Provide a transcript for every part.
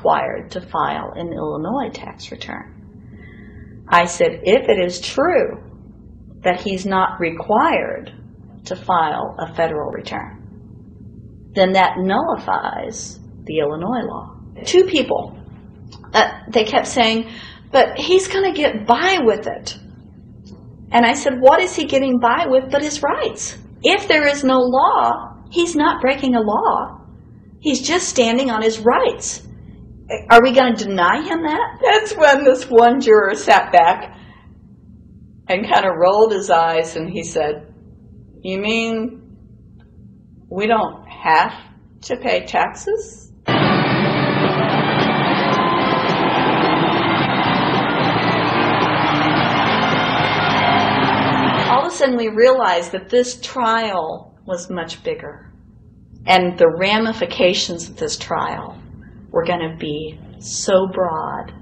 required to file an Illinois tax return. I said, if it is true that he's not required to file a federal return, then that nullifies the Illinois law. Two people, they kept saying, but he's going to get by with it. And I said, what is he getting by with but his rights? If there is no law, he's not breaking a law. He's just standing on his rights. Are we going to deny him that? That's when this one juror sat back and kind of rolled his eyes and he said, you mean we don't have to pay taxes? All of a sudden we realized that this trial was much bigger. And the ramifications of this trial were going to be so broad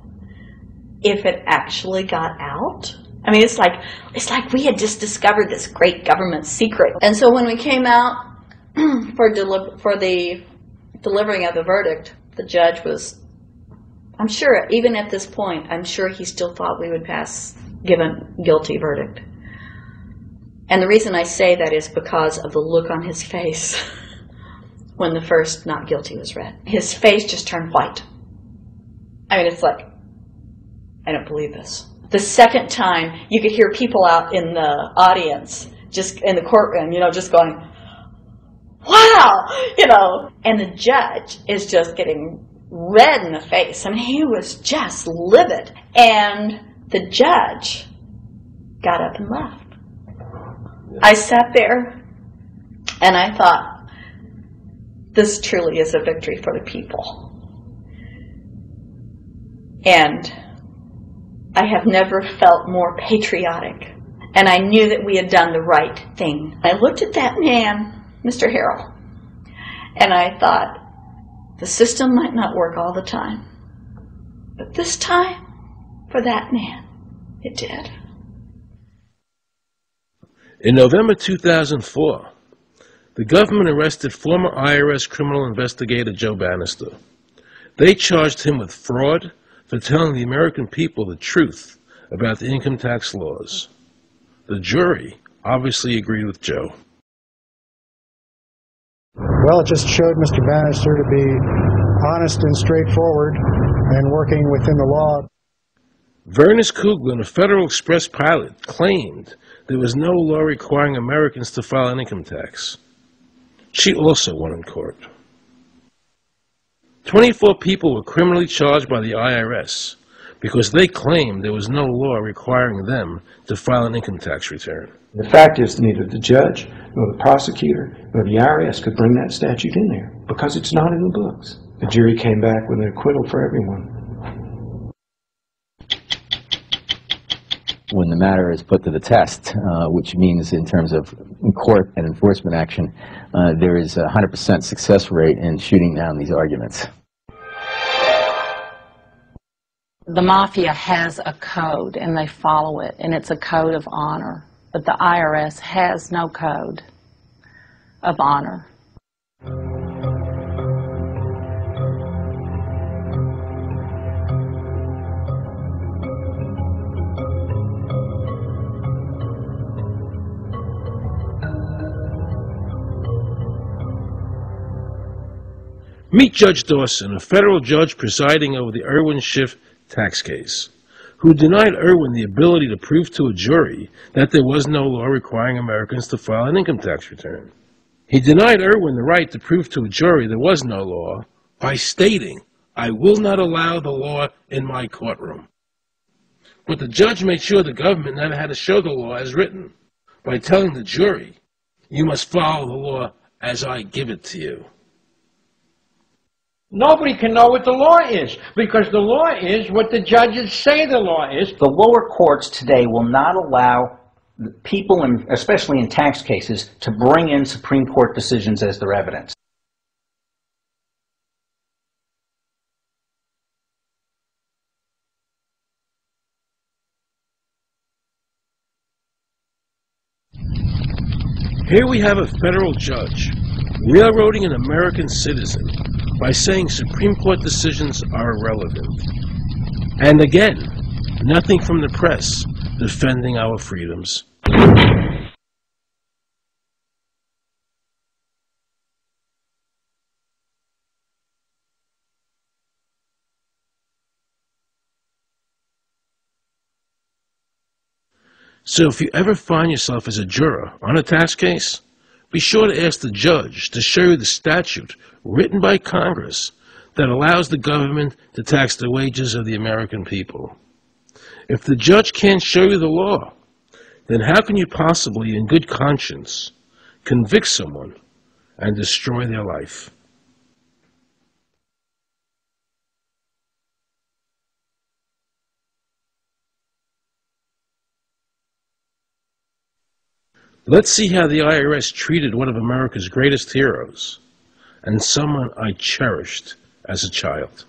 if it actually got out. I mean, it's like we had just discovered this great government secret. And so when we came out for the delivering of the verdict, the judge was, I'm sure, even at this point, I'm sure he still thought we would give a guilty verdict. And the reason I say that is because of the look on his face when the first not guilty was read. His face just turned white. I mean, it's like, I don't believe this. The second time, you could hear people out in the audience, just in the courtroom, just going, wow, and the judge is just getting red in the face. I mean, he was just livid. And the judge got up and left. I sat there and I thought, this truly is a victory for the people. And I have never felt more patriotic. And I knew that we had done the right thing. I looked at that man, Mr. Harrell, and I thought, the system might not work all the time, but this time, for that man, it did. In November 2004, the government arrested former IRS criminal investigator Joe Bannister. They charged him with fraud for telling the American people the truth about the income tax laws. The jury obviously agreed with Joe. Well, it just showed Mr. Bannister to be honest and straightforward and working within the law. Vernice Kuglin, a Federal Express pilot, claimed there was no law requiring Americans to file an income tax. She also won in court. 24 people were criminally charged by the IRS because they claimed there was no law requiring them to file an income tax return. The fact is, neither the judge, nor the prosecutor, nor the IRS could bring that statute in there because it's not in the books. The jury came back with an acquittal for everyone. When the matter is put to the test, which means in terms of court and enforcement action, there is a 100% success rate in shooting down these arguments. The mafia has a code and they follow it, and it's a code of honor. But the IRS has no code of honor. Meet Judge Dawson, a federal judge presiding over the Irwin Schiff tax case, who denied Irwin the ability to prove to a jury that there was no law requiring Americans to file an income tax return. He denied Irwin the right to prove to a jury there was no law by stating, "I will not allow the law in my courtroom." But the judge made sure the government never had to show the law as written by telling the jury, "You must follow the law as I give it to you." Nobody can know what the law is, because the law is what the judges say the law is. The lower courts today will not allow people, especially in tax cases, to bring in Supreme Court decisions as their evidence. Here we have a federal judge railroading an American citizen by saying Supreme Court decisions are irrelevant. And again, nothing from the press defending our freedoms. So if you ever find yourself as a juror on a tax case, be sure to ask the judge to show you the statute written by Congress that allows the government to tax the wages of the American people. If the judge can't show you the law, then how can you possibly, in good conscience, convict someone and destroy their life? Let's see how the IRS treated one of America's greatest heroes, and someone I cherished as a child.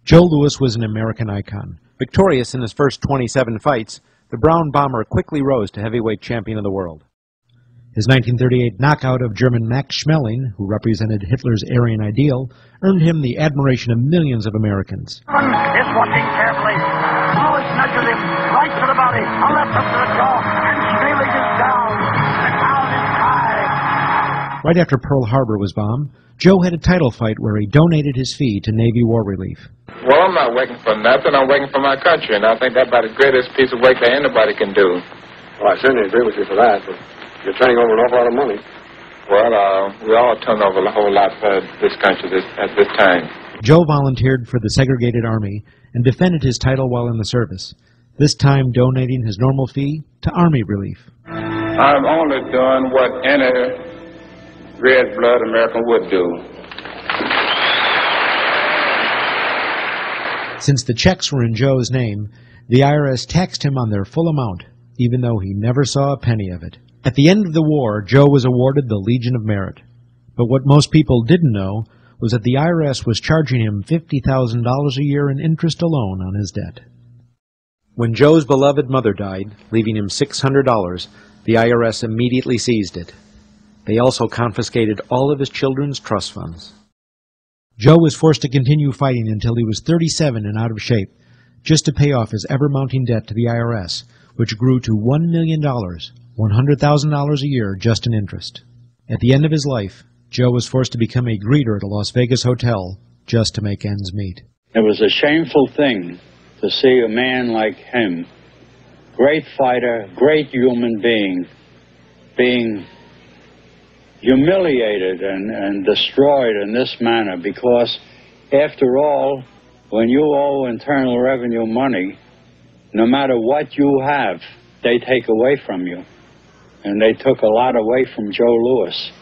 Joe Louis was an American icon. Victorious in his first 27 fights, the Brown Bomber quickly rose to heavyweight champion of the world. His 1938 knockout of German Max Schmeling, who represented Hitler's Aryan ideal, earned him the admiration of millions of Americans. Is watching carefully. Louis nudges him right to the body, a left up to the jaw, and Schmeling is down. The crowd is high. Right after Pearl Harbor was bombed, Joe had a title fight where he donated his fee to Navy War Relief. Well, I'm not working for nothing. I'm working for my country, and I think that's about the greatest piece of work that anybody can do. Well, I certainly agree with you for that, but you're turning over an awful lot of money. Well, we all turn over a whole lot for this country at this time. Joe volunteered for the segregated army and defended his title while in the service, this time donating his normal fee to Army Relief. I'm only doing what any red-blood American would do. Since the checks were in Joe's name, the IRS taxed him on their full amount, even though he never saw a penny of it. At the end of the war, Joe was awarded the Legion of Merit. But what most people didn't know was that the IRS was charging him $50,000 a year in interest alone on his debt. When Joe's beloved mother died, leaving him $600, the IRS immediately seized it. They also confiscated all of his children's trust funds. Joe was forced to continue fighting until he was 37 and out of shape, just to pay off his ever-mounting debt to the IRS, which grew to $1 million, $100,000 a year just in interest. At the end of his life, Joe was forced to become a greeter at a Las Vegas hotel just to make ends meet. It was a shameful thing to see a man like him, great fighter, great human being, being humiliated and destroyed in this manner, because after all, when you owe Internal Revenue money, no matter what you have, they take away from you. And they took a lot away from Joe Louis.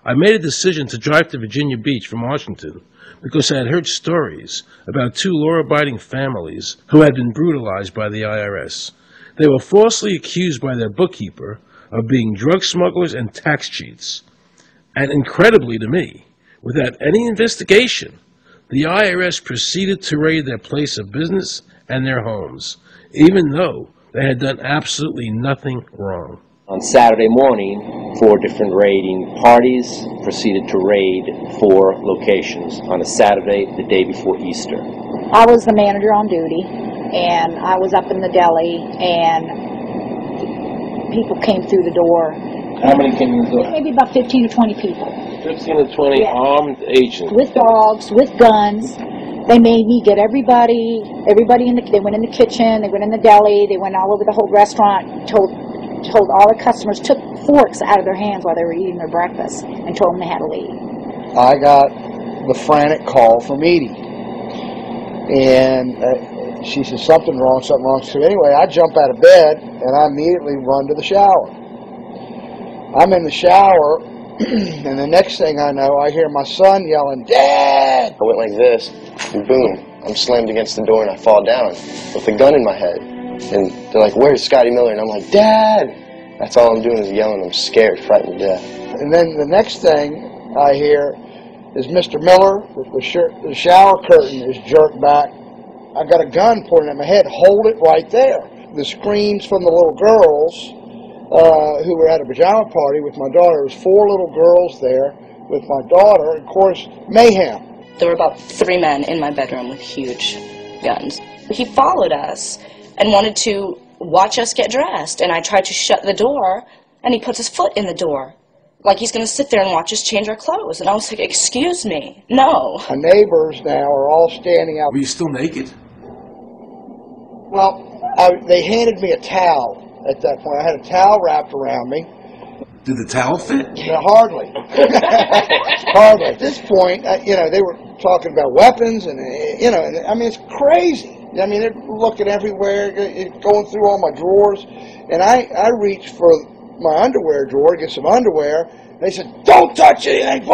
I made a decision to drive to Virginia Beach from Washington because I had heard stories about two law-abiding families who had been brutalized by the IRS. They were falsely accused by their bookkeeper of being drug smugglers and tax cheats. And incredibly to me, without any investigation, the IRS proceeded to raid their place of business and their homes, even though they had done absolutely nothing wrong. On Saturday morning, 4 different raiding parties proceeded to raid 4 locations on a Saturday, the day before Easter. I was the manager on duty, and I was up in the deli, and people came through the door. How many came in the door? Maybe about 15 or 20 people. 15 to 20 armed agents. With dogs, with guns. They made me get everybody they went in the kitchen, they went in the deli, they went all over the whole restaurant, told all the customers, took forks out of their hands while they were eating their breakfast and told them they had to leave. I got the frantic call from Edie. And she said, something wrong. So anyway, I jump out of bed and I immediately run to the shower. I'm in the shower, and the next thing I know, I hear my son yelling, "Dad!" I went like this, and boom, I'm slammed against the door and I fall down with a gun in my head. And they're like, "Where's Scotty Miller?" And I'm like, "Dad!" That's all I'm doing is yelling. I'm scared, frightened to death. And then the next thing I hear as Mr. Miller, with the shower curtain is jerked back. I got a gun pointed at my head. Hold it right there. The screams from the little girls who were at a pajama party with my daughter. There was 4 little girls there with my daughter. Of course, mayhem. There were about 3 men in my bedroom with huge guns. He followed us and wanted to watch us get dressed, and I tried to shut the door, and he puts his foot in the door, like he's going to sit there and watch us change our clothes. And I was like, excuse me, no. My neighbors now are all standing out. Were you still naked? Well, they handed me a towel at that point. I had a towel wrapped around me. Did the towel fit? No, hardly. Hardly. At this point, you know, they were talking about weapons, and, you know, I mean, it's crazy. I mean, they're looking everywhere, going through all my drawers, and I reached for my underwear drawer to get some underwear. They said, don't touch anything,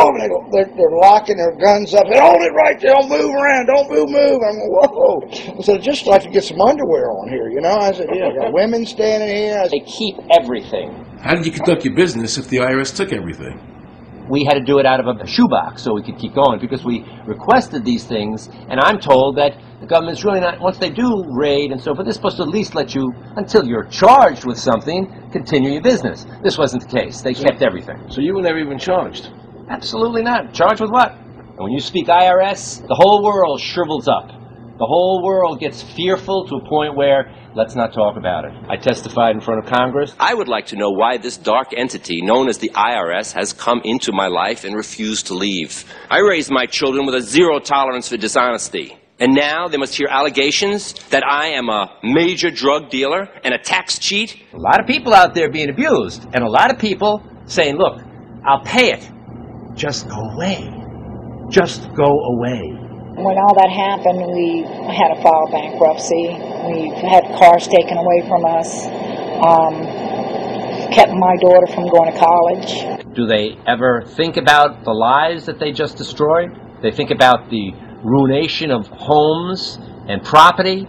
they're locking their guns up. They hold it right there, don't move around, don't move. I'm going, whoa. I said, I'd just like to get some underwear on here, you know. I said, yeah, I got women standing here. They keep everything. How did you conduct your business if the IRS took everything? We had to do it out of a shoebox so we could keep going, because we requested these things, and I'm told that the government's really not, once they do raid and so forth, they're supposed to at least let you, until you're charged with something, continue your business. This wasn't the case. They kept everything. So you were never even charged? Absolutely not. Charged with what? And when you speak IRS, the whole world shrivels up. The whole world gets fearful to a point where, let's not talk about it. I testified in front of Congress. I would like to know why this dark entity known as the IRS has come into my life and refused to leave. I raised my children with a zero tolerance for dishonesty. And now they must hear allegations that I am a major drug dealer and a tax cheat? A lot of people out there being abused, and a lot of people saying, look, I'll pay it. Just go away. Just go away. When all that happened, we had to file bankruptcy. We've had cars taken away from us. Kept my daughter from going to college. Do they ever think about the lives that they just destroyed? They think about the ruination of homes and property?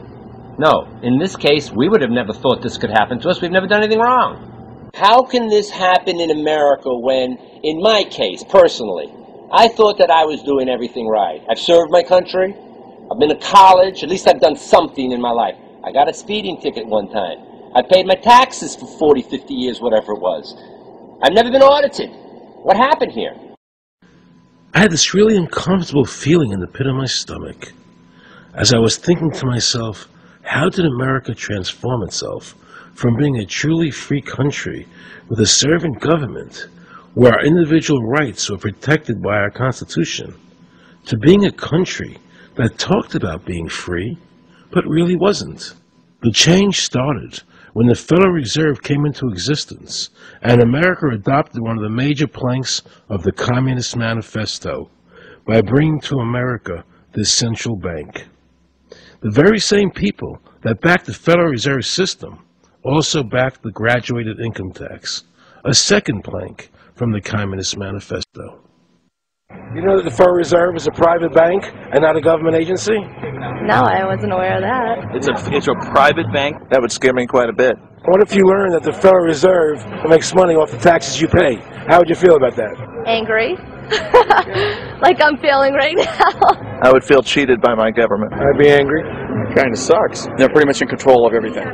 No. In this case, we would have never thought this could happen to us. We've never done anything wrong. How can this happen in America when, in my case, personally, I thought that I was doing everything right? I've served my country. I've been to college. At least I've done something in my life. I got a speeding ticket one time. I paid my taxes for 40, 50 years, whatever it was. I've never been audited. What happened here? I had this really uncomfortable feeling in the pit of my stomach as I was thinking to myself, how did America transform itself from being a truly free country with a servant government where our individual rights were protected by our Constitution to being a country that talked about being free but really wasn't? The change started when the Federal Reserve came into existence and America adopted one of the major planks of the Communist Manifesto by bringing to America this central bank. The very same people that backed the Federal Reserve System also backed the graduated income tax, a second plank from the Communist Manifesto. You know that the Federal Reserve is a private bank and not a government agency? No, I wasn't aware of that. It's a private bank? That would scare me quite a bit. What if you learned that the Federal Reserve makes money off the taxes you pay? How would you feel about that? Angry. Like I'm feeling right now. I would feel cheated by my government. I'd be angry. Kind of sucks. They're pretty much in control of everything.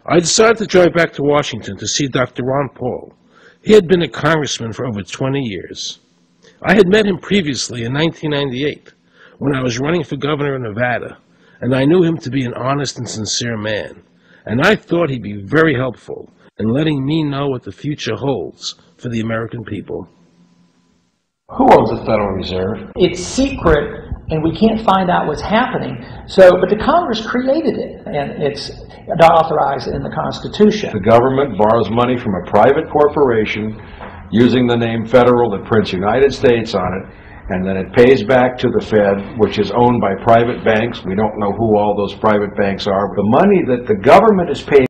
I decided to drive back to Washington to see Dr. Ron Paul. He had been a congressman for over 20 years. I had met him previously in 1998 when I was running for governor of Nevada, and I knew him to be an honest and sincere man, and I thought he'd be very helpful in letting me know what the future holds for the American people. Who owns the Federal Reserve? It's secret, and we can't find out what's happening. But the Congress created it, and it's authorized in the Constitution. The government borrows money from a private corporation using the name Federal that prints United States on it, and then it pays back to the Fed, which is owned by private banks. We don't know who all those private banks are. The money that the government is paid